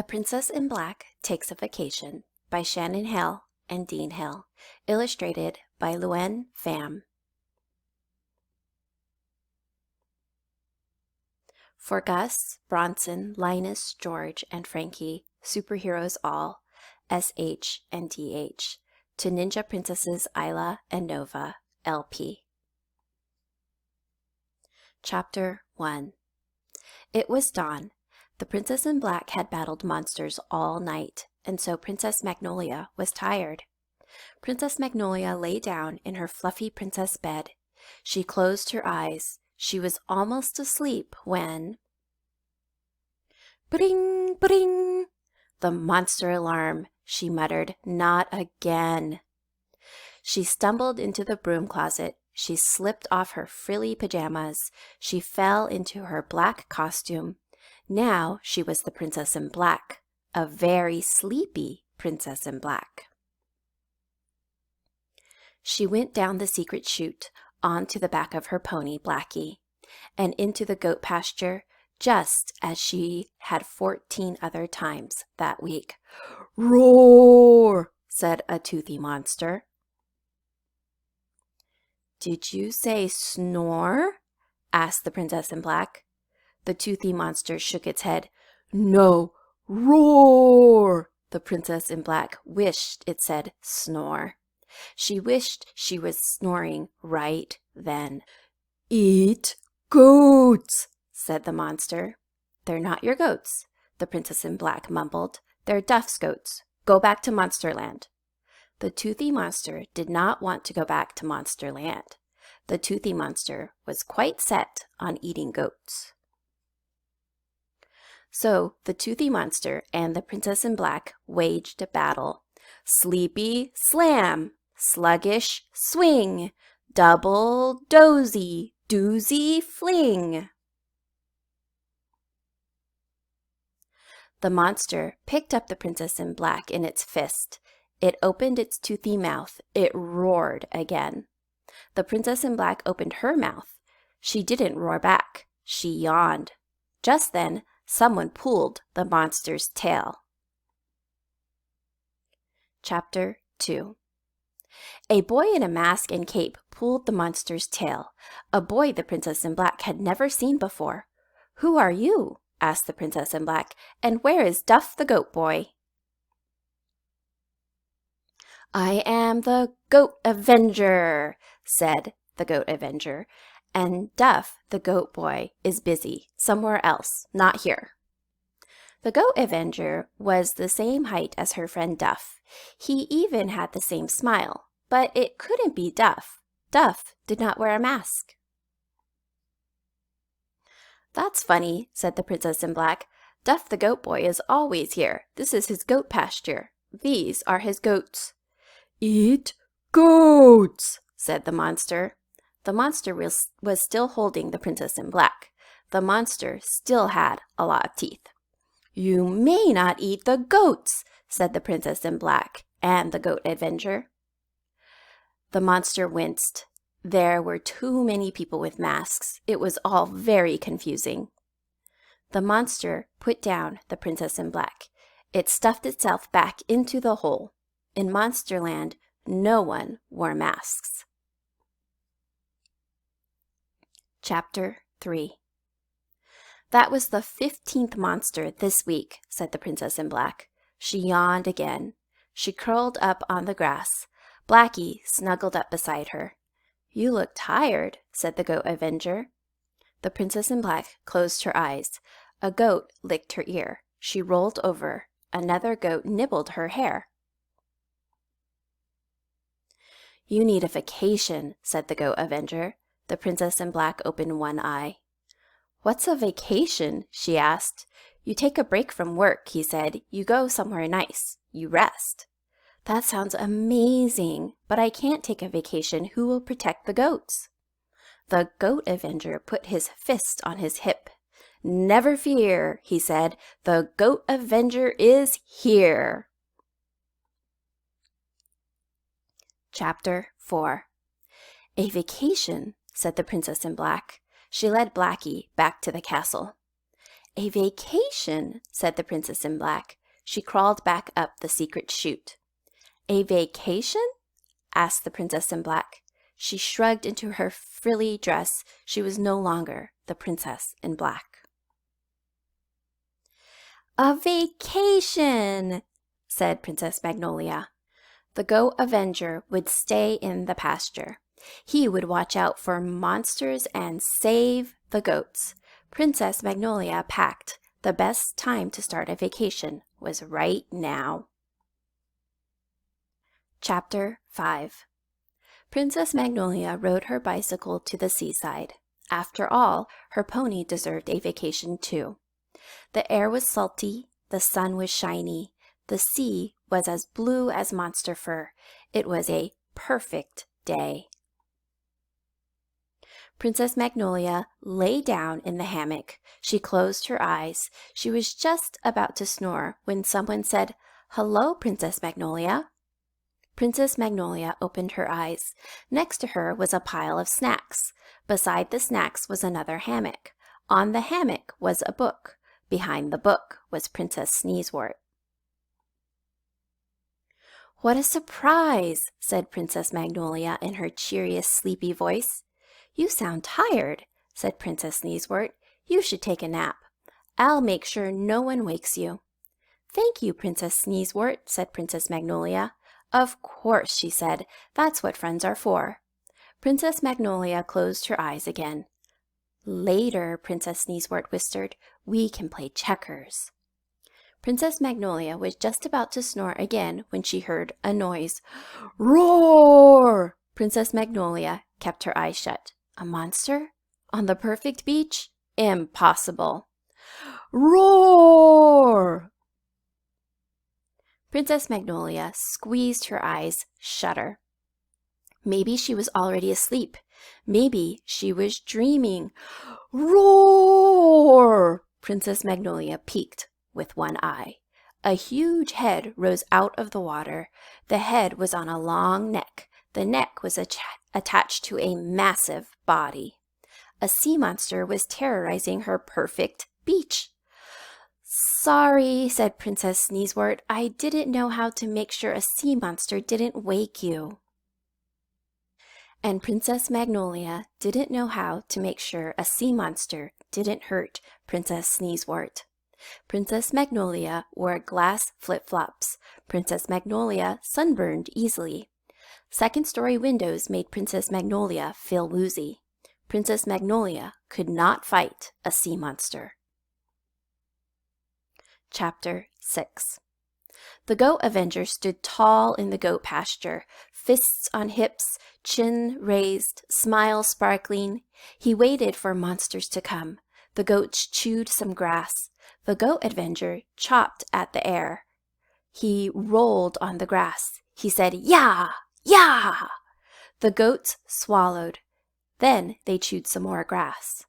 The Princess in Black Takes a Vacation by Shannon Hale and Dean Hale. Illustrated by Luen Pham. For Gus, Bronson, Linus, George, and Frankie, superheroes all, SH and DH, to Ninja Princesses Isla and Nova, LP. Chapter 1. It was dawn. The Princess in Black had battled monsters all night, and so Princess Magnolia was tired. Princess Magnolia lay down in her fluffy princess bed. She closed her eyes. She was almost asleep when... Bring, bring! The monster alarm, she muttered. Not again. She stumbled into the broom closet. She slipped off her frilly pajamas. She fell into her black costume. Now she was the Princess in Black, a very sleepy Princess in Black. She went down the secret chute, onto the back of her pony, Blackie, and into the goat pasture, just as she had 14 other times that week. "Roar!" said a toothy monster. "Did you say snore?" asked the Princess in Black. The toothy monster shook its head. "No, roar!" The Princess in Black wished it said snore. She wished she was snoring right then. "Eat goats," said the monster. "They're not your goats," the Princess in Black mumbled. "They're Duff's goats. Go back to Monsterland." The toothy monster did not want to go back to Monsterland. The toothy monster was quite set on eating goats. So the toothy monster and the Princess in Black waged a battle. Sleepy slam, sluggish swing, double dozy, doozy fling. The monster picked up the Princess in Black in its fist. It opened its toothy mouth. It roared again. The Princess in Black opened her mouth. She didn't roar back. She yawned. Just then, someone pulled the monster's tail. Chapter 2. A boy in a mask and cape pulled the monster's tail, a boy the Princess in Black had never seen before. "Who are you?" asked the Princess in Black, "and where is Duff the goat boy?" "I am the Goat Avenger," said the Goat Avenger, "and Duff the goat boy is busy somewhere else, not here." The Goat Avenger was the same height as her friend Duff. He even had the same smile, but it couldn't be Duff. Duff did not wear a mask. "That's funny," said the Princess in Black. "Duff the goat boy is always here. This is his goat pasture. These are his goats." "Eat goats," said the monster. The monster was still holding the Princess in Black. The monster still had a lot of teeth. "You may not eat the goats," said the Princess in Black and the Goat Avenger. The monster winced. There were too many people with masks. It was all very confusing. The monster put down the Princess in Black. It stuffed itself back into the hole. In Monsterland, no one wore masks. Chapter 3. "That was the 15th monster this week," said the Princess in Black. She yawned again. She curled up on the grass. Blackie snuggled up beside her. "You look tired," said the Goat Avenger. The Princess in Black closed her eyes. A goat licked her ear. She rolled over. Another goat nibbled her hair. "You need a vacation," said the Goat Avenger. The Princess in Black opened one eye. "What's a vacation?" she asked. "You take a break from work," he said. "You go somewhere nice. You rest." "That sounds amazing, but I can't take a vacation. Who will protect the goats?" The Goat Avenger put his fist on his hip. "Never fear," he said. "The Goat Avenger is here." Chapter 4. "A vacation," said the Princess in Black. She led Blackie back to the castle. A vacation, said the princess in black. She crawled back up the secret chute. A vacation? Asked the princess in black. She shrugged into her frilly dress. She was no longer the princess in black. A vacation, said Princess Magnolia. The goat Avenger would stay in the pasture. He would watch out for monsters and save the goats. Princess Magnolia packed. The best time to start a vacation was right now. Chapter 5. Princess Magnolia rode her bicycle to the seaside. After all, her pony deserved a vacation too. The air was salty, the sun was shiny, the sea was as blue as monster fur. It was a perfect day. Princess Magnolia lay down in the hammock. She closed her eyes. She was just about to snore when someone said, "Hello, Princess Magnolia." Princess Magnolia opened her eyes. Next to her was a pile of snacks. Beside the snacks was another hammock. On the hammock was a book. Behind the book was Princess Sneezewort. "What a surprise," said Princess Magnolia in her cheeriest, sleepy voice. "You sound tired," said Princess Sneezewort. "You should take a nap. I'll make sure no one wakes you." "Thank you, Princess Sneezewort," said Princess Magnolia. "Of course," she said. "That's what friends are for." Princess Magnolia closed her eyes again. "Later," Princess Sneezewort whispered, "we can play checkers." Princess Magnolia was just about to snore again when she heard a noise. Roar! Princess Magnolia kept her eyes shut. A monster? On the perfect beach? Impossible. Roar! Princess Magnolia squeezed her eyes shutter. Maybe she was already asleep. Maybe she was dreaming. Roar! Princess Magnolia peeked with one eye. A huge head rose out of the water. The head was on a long neck. The neck was attached to a massive body. A sea monster was terrorizing her perfect beach. "Sorry," said Princess Sneezewort. "I didn't know how to make sure a sea monster didn't wake you." And Princess Magnolia didn't know how to make sure a sea monster didn't hurt Princess Sneezewort. Princess Magnolia wore glass flip-flops. Princess Magnolia sunburned easily. Second-story windows made Princess Magnolia feel woozy. Princess Magnolia could not fight a sea monster. Chapter 6. The goat Avenger stood tall in the goat pasture, fists on hips, chin raised, smile sparkling. He waited for monsters to come. The goats chewed some grass. The goat Avenger chopped at the air. He rolled on the grass. He said, "Yah! Yah!" The goats swallowed. Then they chewed some more grass.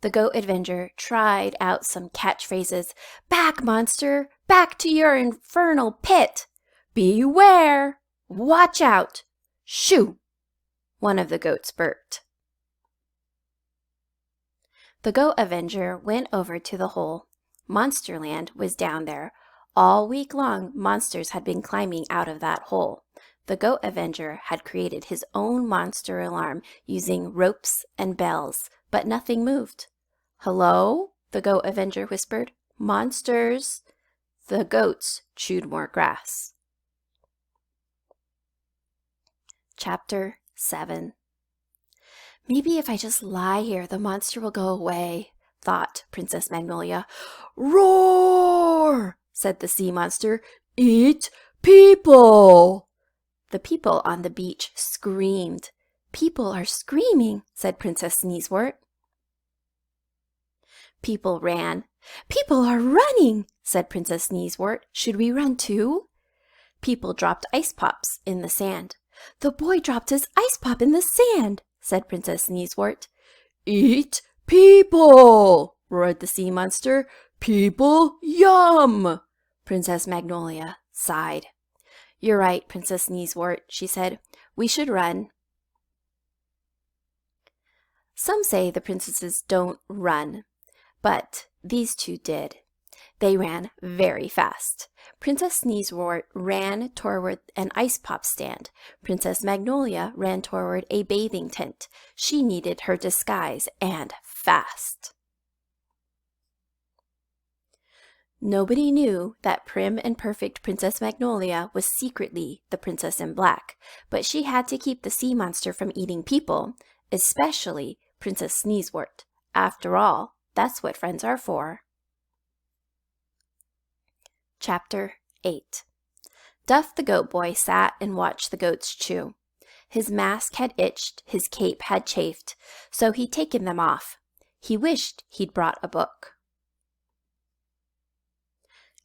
The goat Avenger tried out some catchphrases. "Back, monster! Back to your infernal pit! Beware! Watch out! Shoo!" One of the goats burped. The goat Avenger went over to the hole. Monsterland was down there. All week long, monsters had been climbing out of that hole. The goat Avenger had created his own monster alarm using ropes and bells, but nothing moved. "Hello?" the goat Avenger whispered. "Monsters!" The goats chewed more grass. Chapter 7. "Maybe if I just lie here, the monster will go away," thought Princess Magnolia. "Roar!" said the sea monster. "Eat people!" The people on the beach screamed. "People are screaming," said Princess Sneezewort. People ran. "People are running," said Princess Sneezewort. "Should we run too?" People dropped ice pops in the sand. "The boy dropped his ice pop in the sand," said Princess Sneezewort. "Eat people!" roared the sea monster. "People, yum!" Princess Magnolia sighed. "You're right, Princess Sneezewort," she said. "We should run." Some say the princesses don't run, but these two did. They ran very fast. Princess Sneezewort ran toward an ice pop stand. Princess Magnolia ran toward a bathing tent. She needed her disguise, and fast. Nobody knew that prim and perfect Princess Magnolia was secretly the Princess in Black, but she had to keep the sea monster from eating people, especially Princess Sneezewort. After all, that's what friends are for. Chapter 8. Duff the Goat Boy sat and watched the goats chew. His mask had itched, his cape had chafed, so he'd taken them off. He wished he'd brought a book.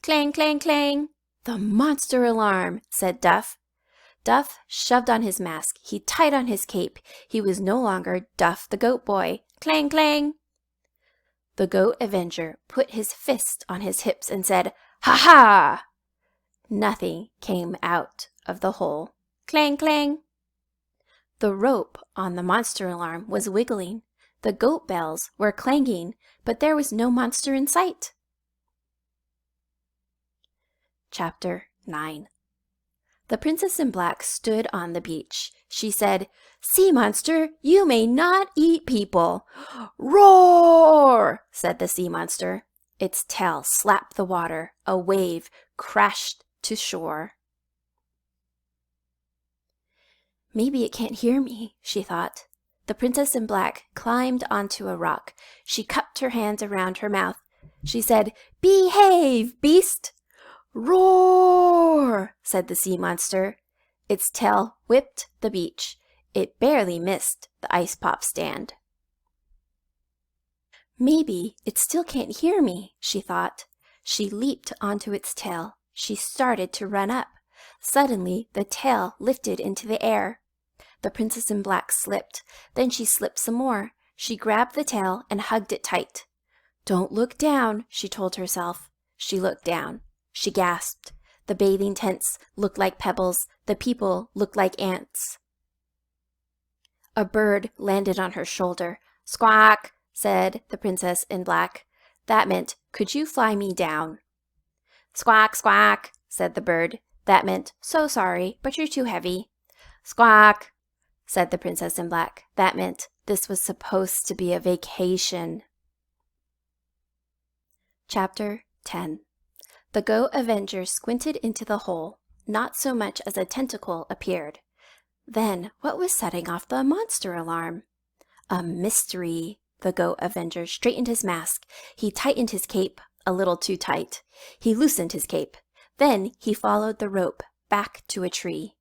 Clang, clang, clang! The monster alarm, said Duff. Duff shoved on his mask. He tied on his cape. He was no longer Duff the Goat Boy. Clang, clang! The Goat Avenger put his fist on his hips and said, "Ha ha!" Nothing came out of the hole. Clang, clang! The rope on the monster alarm was wiggling. The goat bells were clanging, but there was no monster in sight. Chapter 9. The Princess in Black stood on the beach. She said, "Sea monster, you may not eat people." "Roar!" said the sea monster. Its tail slapped the water. A wave crashed to shore. Maybe it can't hear me, she thought. The Princess in Black climbed onto a rock. She cupped her hands around her mouth. She said, "Behave, beast!" "Roar!" said the sea monster. Its tail whipped the beach. It barely missed the ice pop stand. Maybe it still can't hear me, she thought. She leaped onto its tail. She started to run up. Suddenly, the tail lifted into the air. The Princess in Black slipped. Then she slipped some more. She grabbed the tail and hugged it tight. "Don't look down," she told herself. She looked down. She gasped. The bathing tents looked like pebbles. The people looked like ants. A bird landed on her shoulder. "Squawk," said the Princess in Black. That meant, "Could you fly me down?" "Squawk, squawk," said the bird. That meant, "So sorry, but you're too heavy." "Squawk," said the Princess in Black. That meant, this was supposed to be a vacation. Chapter 10. The Goat Avenger squinted into the hole. Not so much as a tentacle appeared. Then, what was setting off the monster alarm? A mystery. The Goat Avenger straightened his mask. He tightened his cape a little too tight. He loosened his cape. Then he followed the rope back to a tree.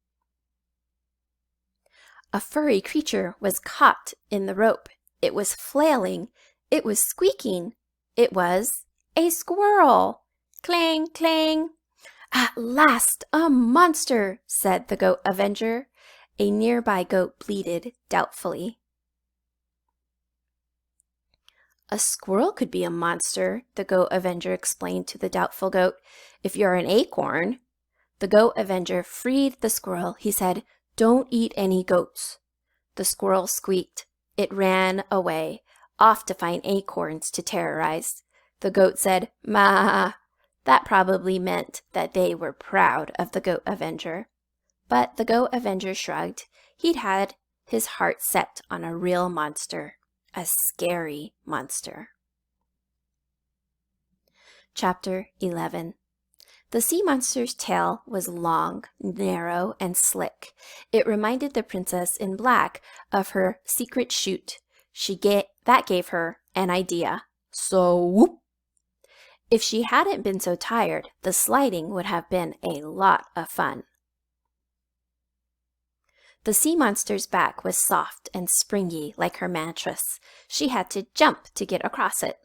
A furry creature was caught in the rope. It was flailing. It was squeaking. It was a squirrel. Clang, clang. "At last, a monster," said the Goat Avenger. A nearby goat bleated doubtfully. "A squirrel could be a monster," the Goat Avenger explained to the doubtful goat. "If you're an acorn." The Goat Avenger freed the squirrel. He said, "Don't eat any goats." The squirrel squeaked. It ran away, off to find acorns to terrorize. The goat said, "Ma." That probably meant that they were proud of the Goat Avenger. But the Goat Avenger shrugged. He'd had his heart set on a real monster, a scary monster. Chapter 11. The sea monster's tail was long, narrow, and slick. It reminded the Princess in Black of her secret chute. That gave her an idea. So whoop! If she hadn't been so tired, the sliding would have been a lot of fun. The sea monster's back was soft and springy like her mattress. She had to jump to get across it.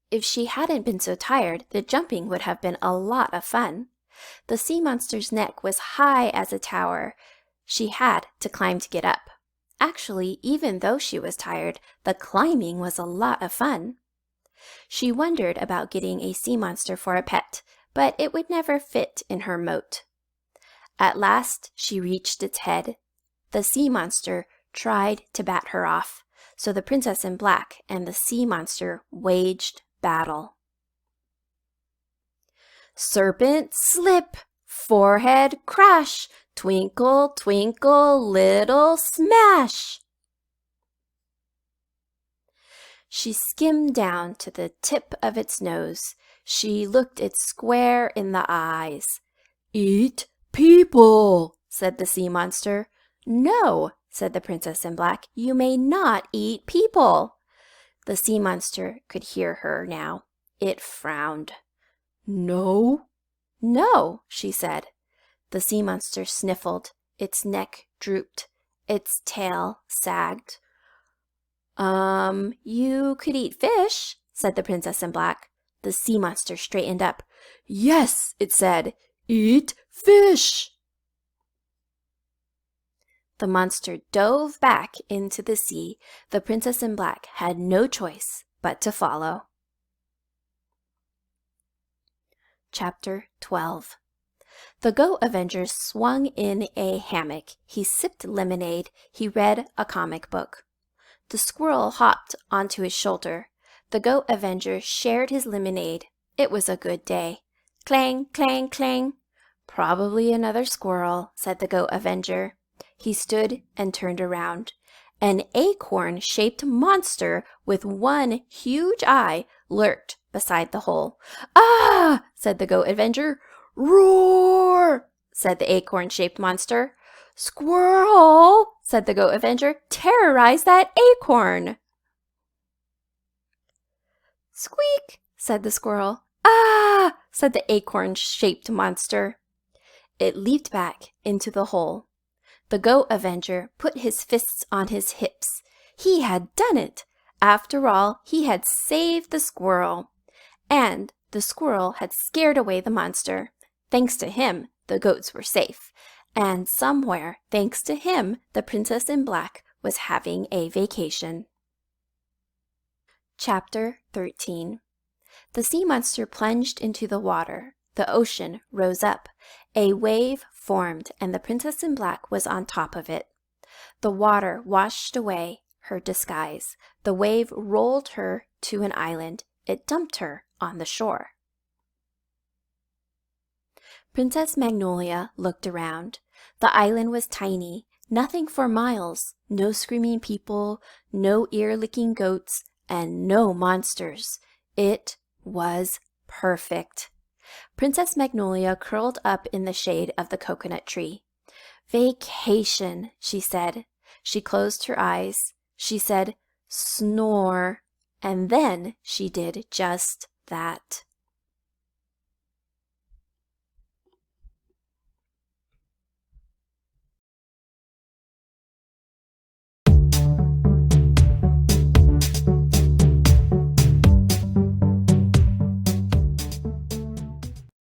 If she hadn't been so tired, the jumping would have been a lot of fun. The sea monster's neck was high as a tower. She had to climb to get up. Actually, even though she was tired, the climbing was a lot of fun. She wondered about getting a sea monster for a pet, but it would never fit in her moat. At last, she reached its head. The sea monster tried to bat her off, so the princess in black and the sea monster waged battle. Serpent slip, forehead crash, twinkle, twinkle, little smash. She skimmed down to the tip of its nose. She looked it square in the eyes. "Eat people," said the sea monster. "No," said the princess in black, "you may not eat people." The sea monster could hear her now. It frowned. "No?" "No," she said. The sea monster sniffled. Its neck drooped. Its tail sagged. You could eat fish," said the princess in black. The sea monster straightened up. "Yes," it said, "eat fish." The monster dove back into the sea. The princess in black had no choice but to follow. Chapter 12. The Goat Avenger swung in a hammock. He sipped lemonade. He read a comic book. The squirrel hopped onto his shoulder. The Goat Avenger shared his lemonade. It was a good day. Clang, clang, clang. "Probably another squirrel," said the Goat Avenger. He stood and turned around. An acorn-shaped monster with one huge eye lurked beside the hole. "Ah!" said the Goat Avenger. "Roar!" said the acorn-shaped monster. "Squirrel!" said the Goat Avenger. "Terrorize that acorn!" "Squeak!" said the squirrel. "Ah!" said the acorn-shaped monster. It leaped back into the hole. The Goat Avenger put his fists on his hips. He had done it! After all, he had saved the squirrel. And the squirrel had scared away the monster. Thanks to him, the goats were safe. And somewhere, thanks to him, the princess in black was having a vacation. Chapter 13. The sea monster plunged into the water. The ocean rose up. A wave formed, and the princess in black was on top of it. The water washed away her disguise. The wave rolled her to an island. It dumped her on the shore. Princess Magnolia looked around. The island was tiny, nothing for miles, no screaming people, no ear-licking goats, and no monsters. It was perfect. Princess Magnolia curled up in the shade of the coconut tree. "Vacation," she said. She closed her eyes. She said, "Snore." And then she did just that.